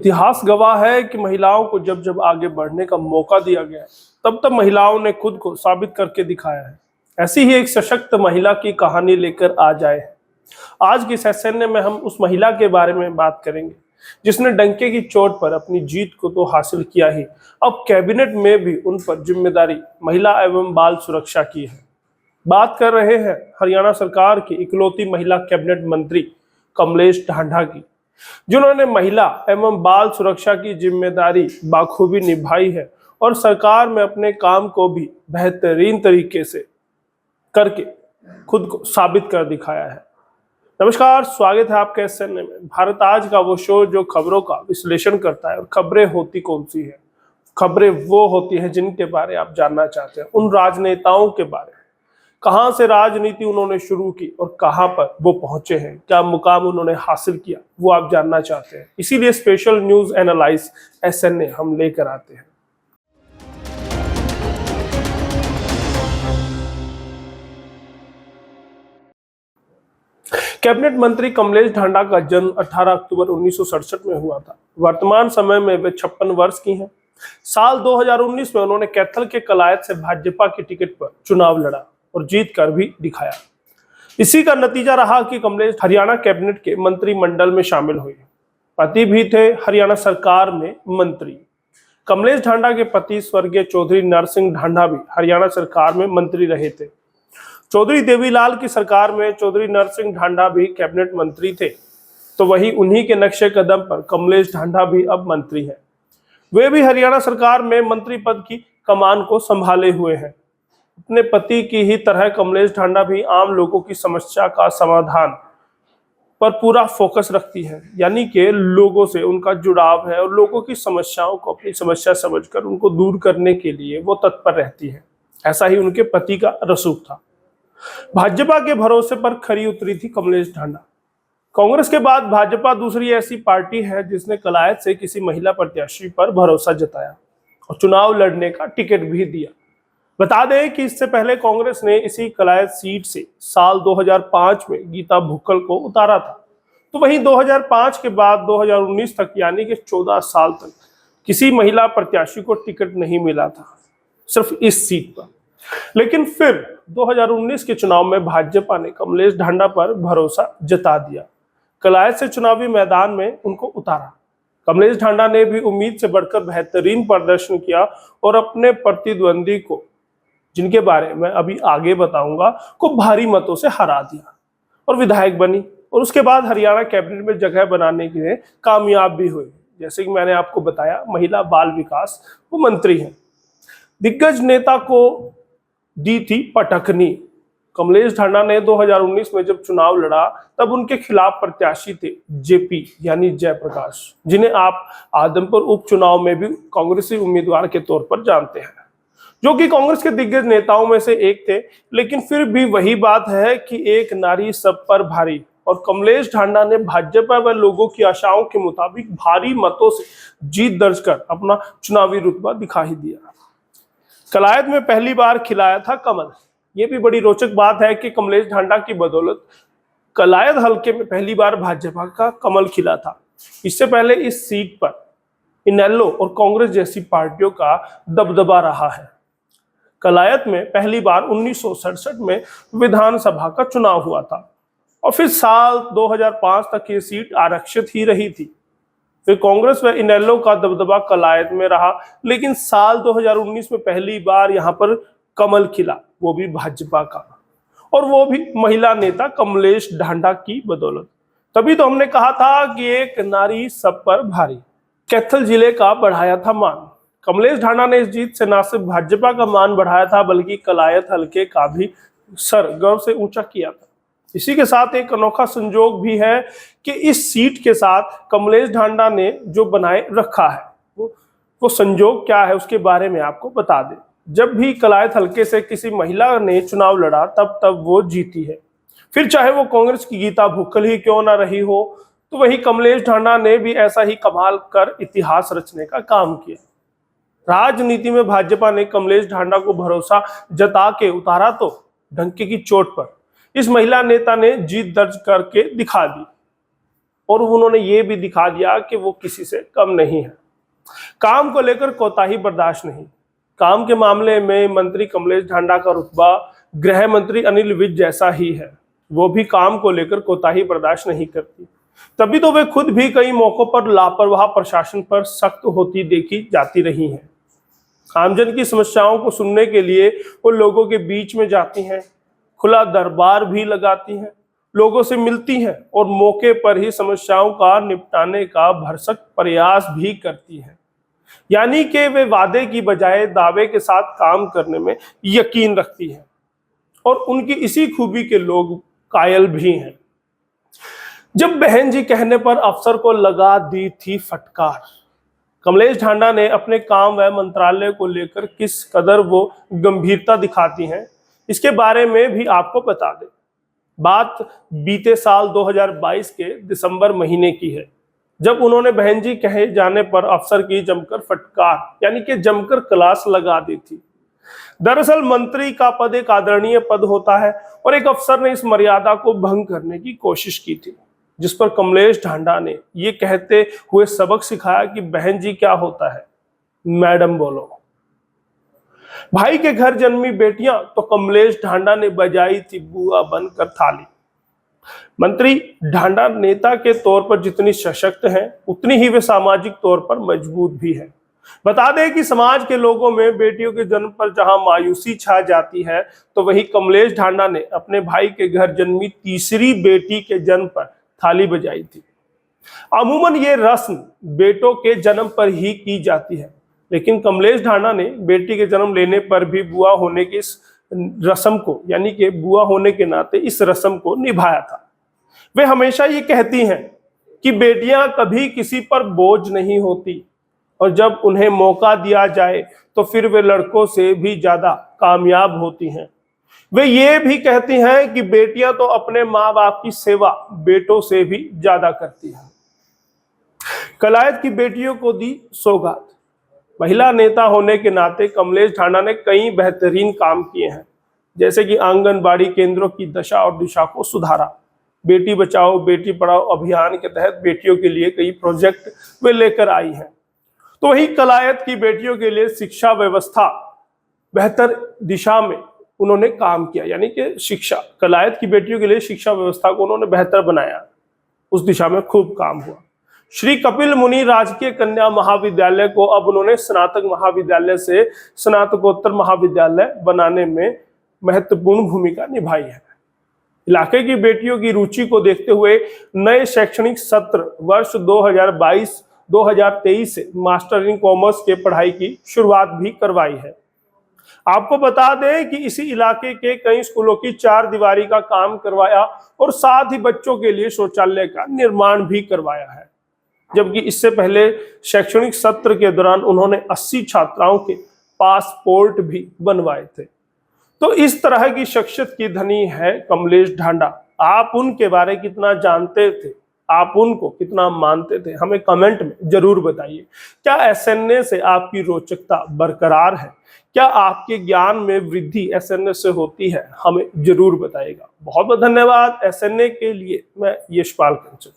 इतिहास गवाह है कि महिलाओं को जब जब आगे बढ़ने का मौका दिया गया है, तब तब महिलाओं ने खुद को साबित करके दिखाया है। ऐसी ही एक सशक्त महिला की कहानी लेकर आज आए हैं। आज के सेशन में हम उस महिला के बारे में बात करेंगे जिसने डंके की चोट पर अपनी जीत को तो हासिल किया ही, अब कैबिनेट में भी उन पर जिम्मेदारी महिला एवं बाल सुरक्षा की है। बात कर रहे हैं हरियाणा सरकार की इकलौती महिला कैबिनेट मंत्री कमलेश ढांढा की, जिन्होंने महिला एवं बाल सुरक्षा की जिम्मेदारी बाखूबी निभाई है और सरकार में अपने काम को भी बेहतरीन तरीके से करके खुद को साबित कर दिखाया है। नमस्कार, स्वागत है आपके इस चैनल में। भारत आज का वो शो जो खबरों का विश्लेषण करता है। और खबरें होती कौन सी है? खबरें वो होती है जिनके बारे आप जानना चाहते हैं, उन राजनेताओं के बारे में, कहां से राजनीति उन्होंने शुरू की और कहां पर वो पहुंचे हैं, क्या मुकाम उन्होंने हासिल किया, वो आप जानना चाहते हैं। इसीलिए स्पेशल न्यूज एनालाइज SNA हम लेकर आते हैं। कैबिनेट मंत्री कमलेश ढांढा का जन्म 18 अक्टूबर 1967 में हुआ था। वर्तमान समय में वे 56 वर्ष की हैं। साल 2019 में उन्होंने कैथल के कलायत से भाजपा की टिकट पर चुनाव लड़ा और जीत कर भी दिखाया। इसी का नतीजा रहा कि कमलेश हरियाणा कैबिनेट के मंत्रिमंडल में शामिल हुए। पति भी थे हरियाणा सरकार में मंत्री। कमलेश ढांढा के पति स्वर्गीय चौधरी नरसिंह ढांढा भी हरियाणा सरकार में मंत्री रहे थे। चौधरी देवीलाल की सरकार में चौधरी नरसिंह ढांढा भी कैबिनेट मंत्री थे, तो वही उन्हीं के नक्शे कदम पर कमलेश ढांढा भी अब मंत्री हैं। वे भी हरियाणा सरकार में मंत्री पद की कमान को संभाले हुए हैं। अपने पति की ही तरह कमलेश ढांढा भी आम लोगों की समस्या का समाधान पर पूरा फोकस रखती है, यानी कि लोगों से उनका जुड़ाव है और लोगों की समस्याओं को अपनी समस्या समझकर उनको दूर करने के लिए वो तत्पर रहती है। ऐसा ही उनके पति का रसूख था। भाजपा के भरोसे पर खरी उतरी थी कमलेश ढांढा। कांग्रेस के बाद भाजपा दूसरी ऐसी पार्टी है जिसने कलायत से किसी महिला प्रत्याशी पर भरोसा जताया और चुनाव लड़ने का टिकट भी दिया। बता दें कि इससे पहले कांग्रेस ने इसी कलायत सीट से साल 2005 में गीता भुक्कल को उतारा था। तो वहीं 2005 के बाद 2019 तक, यानी कि 14 साल तक किसी महिला प्रत्याशी को टिकट नहीं मिला था, सिर्फ इस सीट पर। लेकिन फिर 2019 के चुनाव में भाजपा ने कमलेश ढांढा पर भरोसा जता दिया, कलायत से चुनावी मैदान में उनको उतारा। कमलेश ढांढा ने भी उम्मीद से बढ़कर बेहतरीन प्रदर्शन किया और अपने प्रतिद्वंदी को, जिनके बारे में अभी आगे बताऊंगा, को भारी मतों से हरा दिया और विधायक बनी। और उसके बाद हरियाणा कैबिनेट में जगह बनाने के लिए कामयाब भी हुए। जैसे कि मैंने आपको बताया, महिला बाल विकास वो मंत्री हैं। दिग्गज नेता को दी थी पटकनी। कमलेश ढांढा ने 2019 में जब चुनाव लड़ा तब उनके खिलाफ प्रत्याशी थे JP यानी जयप्रकाश, जिन्हें आप आदमपुर उपचुनाव में भी कांग्रेसी उम्मीदवार के तौर पर जानते हैं, जो कि कांग्रेस के दिग्गज नेताओं में से एक थे। लेकिन फिर भी वही बात है कि एक नारी सब पर भारी, और कमलेश ढांढा ने भाजपा व लोगों की आशाओं के मुताबिक भारी मतों से जीत दर्ज कर अपना चुनावी रुतबा दिखा ही दिया। कलायत में पहली बार खिलाया था कमल। यह भी बड़ी रोचक बात है कि कमलेश ढांढा की बदौलत कलायत हलके में पहली बार भाजपा का कमल खिला था। इससे पहले इस सीट पर इनेलो और कांग्रेस जैसी पार्टियों का दबदबा रहा है। कलायत में पहली बार 1967 में विधानसभा का चुनाव हुआ था और फिर साल 2005 तक ये सीट आरक्षित ही रही थी। फिर कांग्रेस व इनेलो का दबदबा कलायत में रहा, लेकिन साल 2019 में पहली बार यहां पर कमल खिला, वो भी भाजपा का, और वो भी महिला नेता कमलेश ढांढा की बदौलत। तभी तो हमने कहा था कि एक नारी सब पर भारी। कैथल जिले का बढ़ाया था मान। कमलेश ढांढा ने इस जीत से न सिर्फ भाजपा का मान बढ़ाया था, बल्कि कलायत हलके का भी सर गर्व से ऊंचा किया था। इसी के साथ एक अनोखा संजोग भी है कि इस सीट के साथ कमलेश ढांढा ने जो बनाए रखा है, वो संजोग क्या है उसके बारे में आपको बता दें। जब भी कलायत हलके से किसी महिला ने चुनाव लड़ा तब वो जीती है। फिर चाहे वो कांग्रेस की गीता भुक्कल ही क्यों ना रही हो, तो वही कमलेश ढांढा ने भी ऐसा ही कमाल कर इतिहास रचने का काम किया। राजनीति में भाजपा ने कमलेश ढांढा को भरोसा जता के उतारा तो डंके की चोट पर इस महिला नेता ने जीत दर्ज करके दिखा दी। और उन्होंने ये भी दिखा दिया कि वो किसी से कम नहीं है। काम को लेकर कोताही बर्दाश्त नहीं। काम के मामले में मंत्री कमलेश ढांडा का रुतबा गृह मंत्री अनिल विज जैसा ही है। वो भी काम को लेकर कोताही बर्दाश्त नहीं करती, तभी तो वे खुद भी कई मौकों पर लापरवाह प्रशासन पर सख्त होती देखी जाती रही हैं। आमजन की समस्याओं को सुनने के लिए वो लोगों के बीच में जाती हैं, खुला दरबार भी लगाती हैं, लोगों से मिलती हैं और मौके पर ही समस्याओं का निपटाने का भरसक प्रयास भी करती हैं। यानी कि वे वादे की बजाय दावे के साथ काम करने में यकीन रखती हैं और उनकी इसी खूबी के लोग कायल भी हैं। जब बहन जी कहने पर अफसर को लगा दी थी फटकार। कमलेश ढांडा ने अपने काम व मंत्रालय को लेकर किस कदर वो गंभीरता दिखाती हैं, इसके बारे में भी आपको बता दें। बात बीते साल 2022 के दिसंबर महीने की है, जब उन्होंने बहन जी कहे जाने पर अफसर की जमकर फटकार यानी कि जमकर क्लास लगा दी थी। दरअसल मंत्री का पद एक आदरणीय पद होता है और एक अफसर ने इस मर्यादा को भंग करने की कोशिश की थी, जिस पर कमलेश ढांडा ने ये कहते हुए सबक सिखाया कि बहन जी क्या होता है, मैडम बोलो। भाई के घर जन्मी बेटियां तो कमलेश ढांडा ने बजाई थी बुआ बनकर थाली। मंत्री ढांडा नेता के तौर पर जितनी सशक्त हैं, उतनी ही वे सामाजिक तौर पर मजबूत भी हैं। बता दें कि समाज के लोगों में बेटियों के जन्म पर जहां मायूसी छा जाती है, तो वही कमलेश ढांडा ने अपने भाई के घर जन्मी तीसरी बेटी के जन्म पर थाली बजाई थी। अमूमन ये रस्म बेटों के जन्म पर ही की जाती है, लेकिन कमलेश ढांडा ने बेटी के जन्म लेने पर भी बुआ होने की इस रस्म को यानी कि बुआ होने के नाते इस रस्म को निभाया था। वे हमेशा ये कहती हैं कि बेटियां कभी किसी पर बोझ नहीं होती और जब उन्हें मौका दिया जाए तो फिर वे लड़कों से भी ज्यादा कामयाब होती हैं। वे ये भी कहती हैं कि बेटियां तो अपने माँ बाप की सेवा बेटों से भी ज्यादा करती हैं। कलायत की बेटियों को दी सौगात। महिला नेता होने के नाते कमलेश ढांडा ने कई बेहतरीन काम किए हैं, जैसे कि आंगनबाड़ी केंद्रों की दशा और दिशा को सुधारा। बेटी बचाओ बेटी पढ़ाओ अभियान के तहत बेटियों के लिए कई प्रोजेक्ट वे लेकर आई हैं। तो वही कलायत की बेटियों के लिए शिक्षा व्यवस्था बेहतर दिशा में उन्होंने काम किया, यानी कि शिक्षा कलायत की बेटियों के लिए शिक्षा व्यवस्था को उन्होंने बेहतर बनाया, उस दिशा में खूब काम हुआ। श्री कपिल मुनि राजकीय कन्या महाविद्यालय को अब उन्होंने स्नातक महाविद्यालय से स्नातकोत्तर महाविद्यालय बनाने में महत्वपूर्ण भूमिका निभाई है। इलाके की बेटियों की रुचि को देखते हुए नए शैक्षणिक सत्र वर्ष 2022-2023 से मास्टर इन कॉमर्स के पढ़ाई की शुरुआत भी करवाई है। आपको बता दें कि इसी इलाके के कई स्कूलों की चार दीवारी का काम करवाया और साथ ही बच्चों के लिए शौचालय का निर्माण भी करवाया है। जबकि इससे पहले शैक्षणिक सत्र के दौरान उन्होंने 80 छात्राओं के पासपोर्ट भी बनवाए थे। तो इस तरह की शख्सियत की धनी है कमलेश ढांडा। आप उनके बारे में कितना जानते थे, आप उनको कितना मानते थे, हमें कमेंट में जरूर बताइए। क्या एसएनए से आपकी रोचकता बरकरार है? क्या आपके ज्ञान में वृद्धि एसएनए से होती है? हमें जरूर बताइएगा। बहुत बहुत धन्यवाद। एसएनए के लिए मैं यशपाल कंचन।